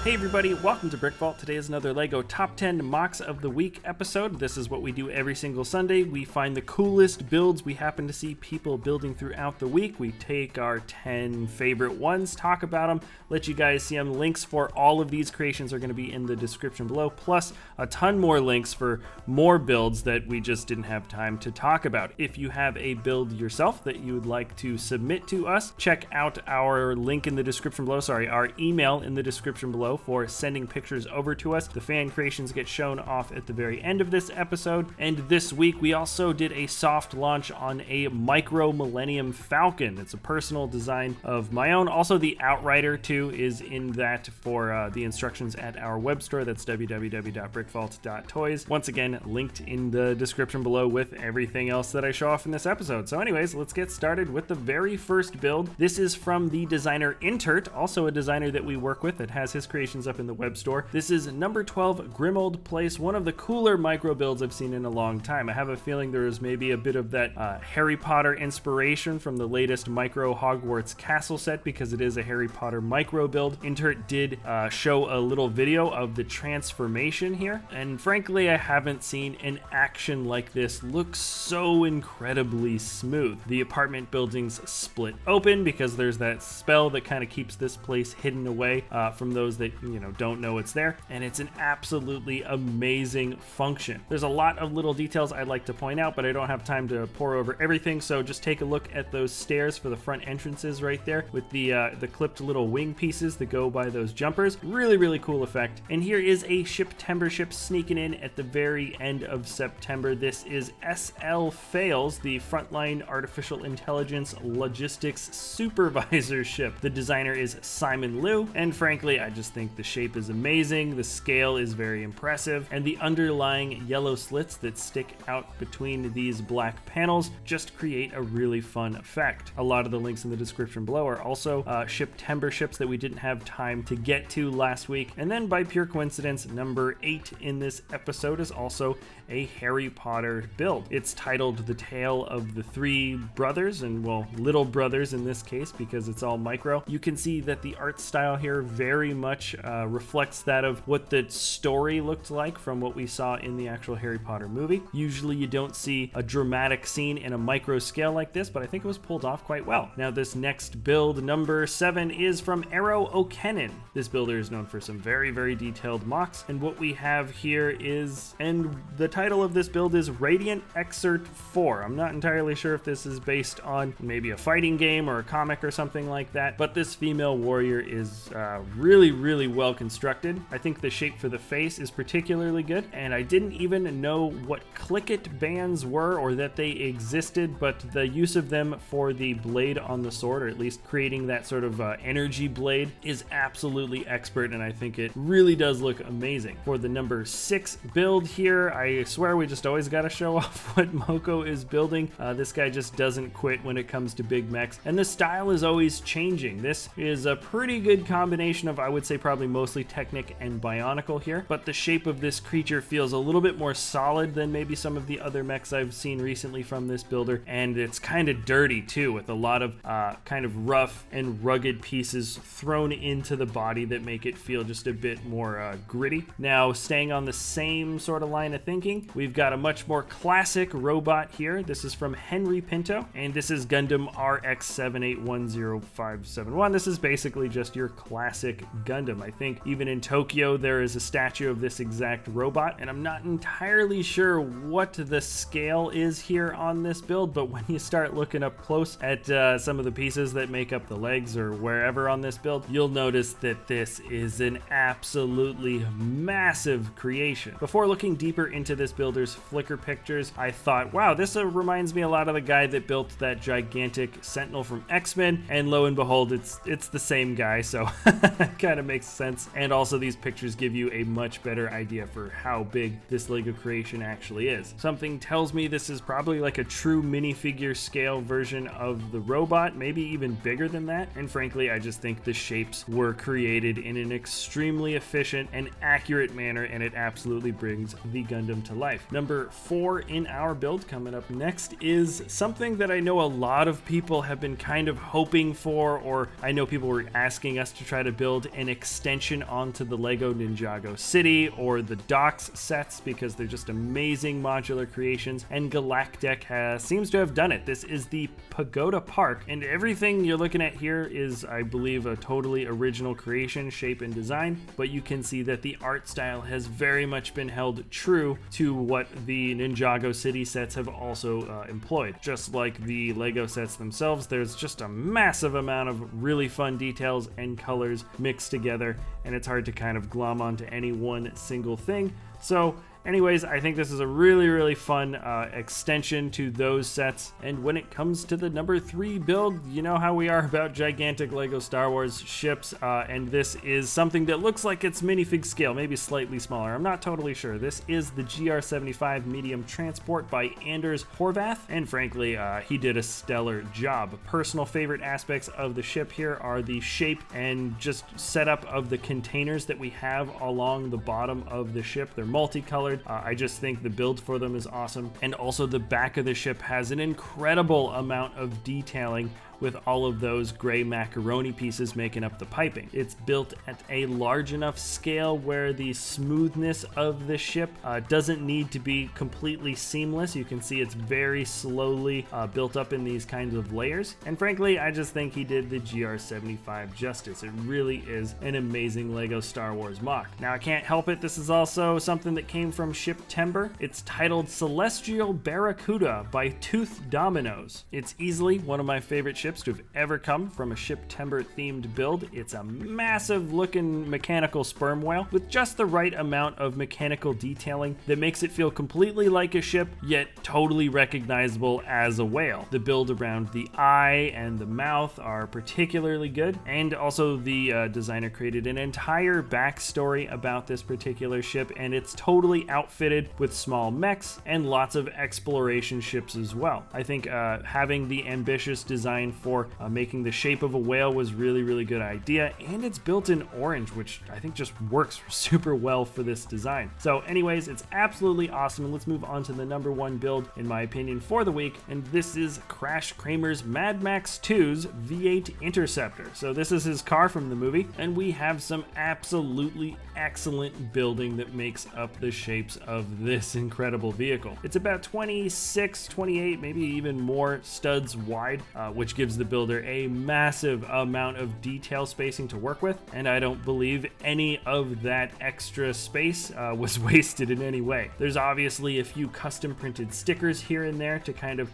Hey everybody, welcome to BrickVault. Today is another LEGO Top 10 Mocks of the Week episode. This is what we do every single Sunday. We find the coolest builds we happen to see people building throughout the week. We take our 10 favorite ones, talk about them, let you guys see them. Links for all of these creations are going to be in the description below, plus a ton more links for more builds that we just didn't have time to talk about. If you have a build yourself that you would like to submit to us, check out our link in the description below, our email in the description below for sending pictures over to us. The fan creations get shown off at the very end of this episode. And this week we also did a soft launch on a Micro Millennium Falcon. It's a personal design of my own. Also the Outrider too is in that for the instructions at our web store. That's www.brickvault.toys. Once again, linked in the description below with everything else that I show off in this episode. So anyways, let's get started with the very first build. This is from the designer Inthert, also a designer that we work with that has his creations up in the web store. This is number 12, Grimmauld Place, one of the cooler micro builds I've seen in a long time. I have a feeling there is maybe a bit of that Harry Potter inspiration from the latest micro Hogwarts castle set, because it is a Harry Potter micro build. Inthert did show a little video of the transformation here, and frankly I haven't seen an action like this look so incredibly smooth. The apartment buildings split open because there's that spell that kind of keeps this place hidden away from those that don't know it's there, and it's an absolutely amazing function. There's a lot of little details I'd like to point out, but I don't have time to pour over everything, so just take a look at those stairs for the front entrances right there with the clipped little wing pieces that go by those jumpers. Really cool effect. And here is a September ship sneaking in at the very end of September. This is SL Fails, the Frontline Artificial Intelligence Logistics Supervisor ship. The designer is Simon Liu, and frankly I just think the shape is amazing, the scale is very impressive, and the underlying yellow slits that stick out between these black panels just create a really fun effect. A lot of the links in the description below are also September ships that we didn't have time to get to last week. And then by pure coincidence, number 8 in this episode is also a Harry Potter build. It's titled The Tale of the Three Brothers, and well, little brothers in this case because it's all micro. You can see that the art style here very much reflects that of what the story looked like from what we saw in the actual Harry Potter movie. Usually you don't see a dramatic scene in a micro scale like this, but I think it was pulled off quite well. Now this next build, number 7, is from Eero Okkenen. This builder is known for some very detailed mocks, and what we have here is, and the title of this build is Radiant Excerpt 4. I'm not entirely sure if this is based on maybe a fighting game or a comic or something like that, but this female warrior is really well constructed. I think the shape for the face is particularly good, and I didn't even know what click-it bands were or that they existed, but the use of them for the blade on the sword, or at least creating that sort of energy blade, is absolutely expert, and I think it really does look amazing. For the number 6 build here, I swear we just always got to show off what Moko is building. This guy just doesn't quit when it comes to big mechs, and the style is always changing. This is a pretty good combination of, I would say, probably mostly Technic and Bionicle here, but the shape of this creature feels a little bit more solid than maybe some of the other mechs I've seen recently from this builder, and it's kind of dirty too, with a lot of kind of rough and rugged pieces thrown into the body that make it feel just a bit more gritty. Now, staying on the same sort of line of thinking, we've got a much more classic robot here. This is from Henry Pinto, and this is Gundam RX781051. This is basically just your classic Gundam. I think even in Tokyo there is a statue of this exact robot, and I'm not entirely sure what the scale is here on this build, but when you start looking up close at some of the pieces that make up the legs or wherever on this build, you'll notice that this is an absolutely massive creation. Before looking deeper into this builder's Flickr pictures, I thought, wow, this reminds me a lot of the guy that built that gigantic Sentinel from X-Men, and lo and behold, it's the same guy, so it kind of makes sense. And also these pictures give you a much better idea for how big this LEGO creation actually is. Something tells me this is probably like a true minifigure scale version of the robot, maybe even bigger than that, and frankly I just think the shapes were created in an extremely efficient and accurate manner, and it absolutely brings the Gundam to life. Number 4 in our build coming up next is something that I know a lot of people have been kind of hoping for, or I know people were asking us to try to build an extension onto the Lego Ninjago City or the Docks sets because they're just amazing modular creations, and Galaktek seems to have done it. This is the Pagoda Park, and everything you're looking at here is, I believe, a totally original creation, shape, and design, but you can see that the art style has very much been held true to what the Ninjago City sets have also employed. Just like the Lego sets themselves, there's just a massive amount of really fun details and colors mixed together, and it's hard to kind of glom onto any one single thing. So anyways, I think this is a really fun extension to those sets. And when it comes to the number 3 build, you know how we are about gigantic Lego Star Wars ships, and this is something that looks like it's minifig scale, maybe slightly smaller. I'm not totally sure. This is the GR75 Medium Transport by Anders Horvath, and frankly, he did a stellar job. Personal favorite aspects of the ship here are the shape and just setup of the containers that we have along the bottom of the ship. They're multicolored. I just think the build for them is awesome. And also the back of the ship has an incredible amount of detailing with all of those gray macaroni pieces making up the piping. It's built at a large enough scale where the smoothness of the ship doesn't need to be completely seamless. You can see it's very slowly built up in these kinds of layers. And frankly, I just think he did the GR75 justice. It really is an amazing Lego Star Wars MOC. Now, I can't help it. This is also something that came from Shiptember. It's titled Celestial Barracuda by toothdominoes. It's easily one of my favorite ships to have ever come from a Shiptember themed build. It's a massive looking mechanical sperm whale with just the right amount of mechanical detailing that makes it feel completely like a ship, yet totally recognizable as a whale. The build around the eye and the mouth are particularly good, and also the designer created an entire backstory about this particular ship, and it's totally outfitted with small mechs and lots of exploration ships as well. I think having the ambitious design for making the shape of a whale was really good idea, and it's built in orange, which I think just works super well for this design. So anyways, it's absolutely awesome, and let's move on to the number 1 build in my opinion for the week, and this is Crash Kramer's Mad Max 2's V8 Interceptor. So this is his car from the movie, and we have some absolutely excellent building that makes up the shapes of this incredible vehicle. It's about 26, 28, maybe even more studs wide, which gives the builder a massive amount of detail spacing to work with, and I don't believe any of that extra space was wasted in any way. There's obviously a few custom printed stickers here and there to kind of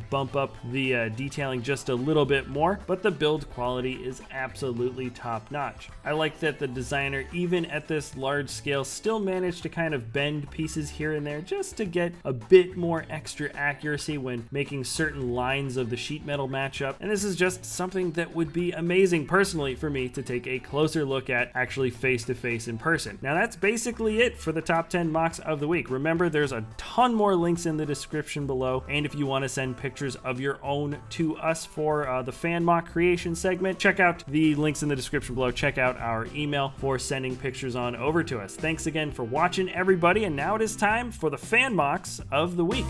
bump up the detailing just a little bit more, but the build quality is absolutely top notch. I like that the designer, even at this large scale, still managed to kind of bend pieces here and there just to get a bit more extra accuracy when making certain lines of the sheet metal match up, and this is just something that would be amazing personally for me to take a closer look at actually face to face in person. Now that's basically it for the top 10 MOCs of the week. Remember, there's a ton more links in the description below, and if you want to send pictures of your own to us for the fan MOC creation segment, check out the links in the description below. Check out our email for sending pictures on over to us. Thanks again for watching, everybody, and now it is time for the fan MOCs of the week.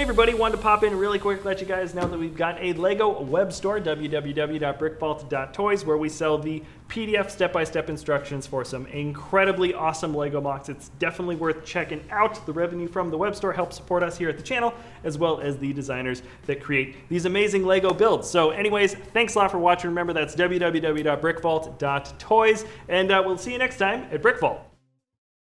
everybody, wanted to pop in really quick, let you guys know that we've got a LEGO web store, www.brickvault.toys, where we sell the PDF step-by-step instructions for some incredibly awesome LEGO MOCs. It's definitely worth checking out. The revenue from the web store helps support us here at the channel, as well as the designers that create these amazing LEGO builds. So anyways, thanks a lot for watching. Remember, that's www.brickvault.toys, and we'll see you next time at BrickVault.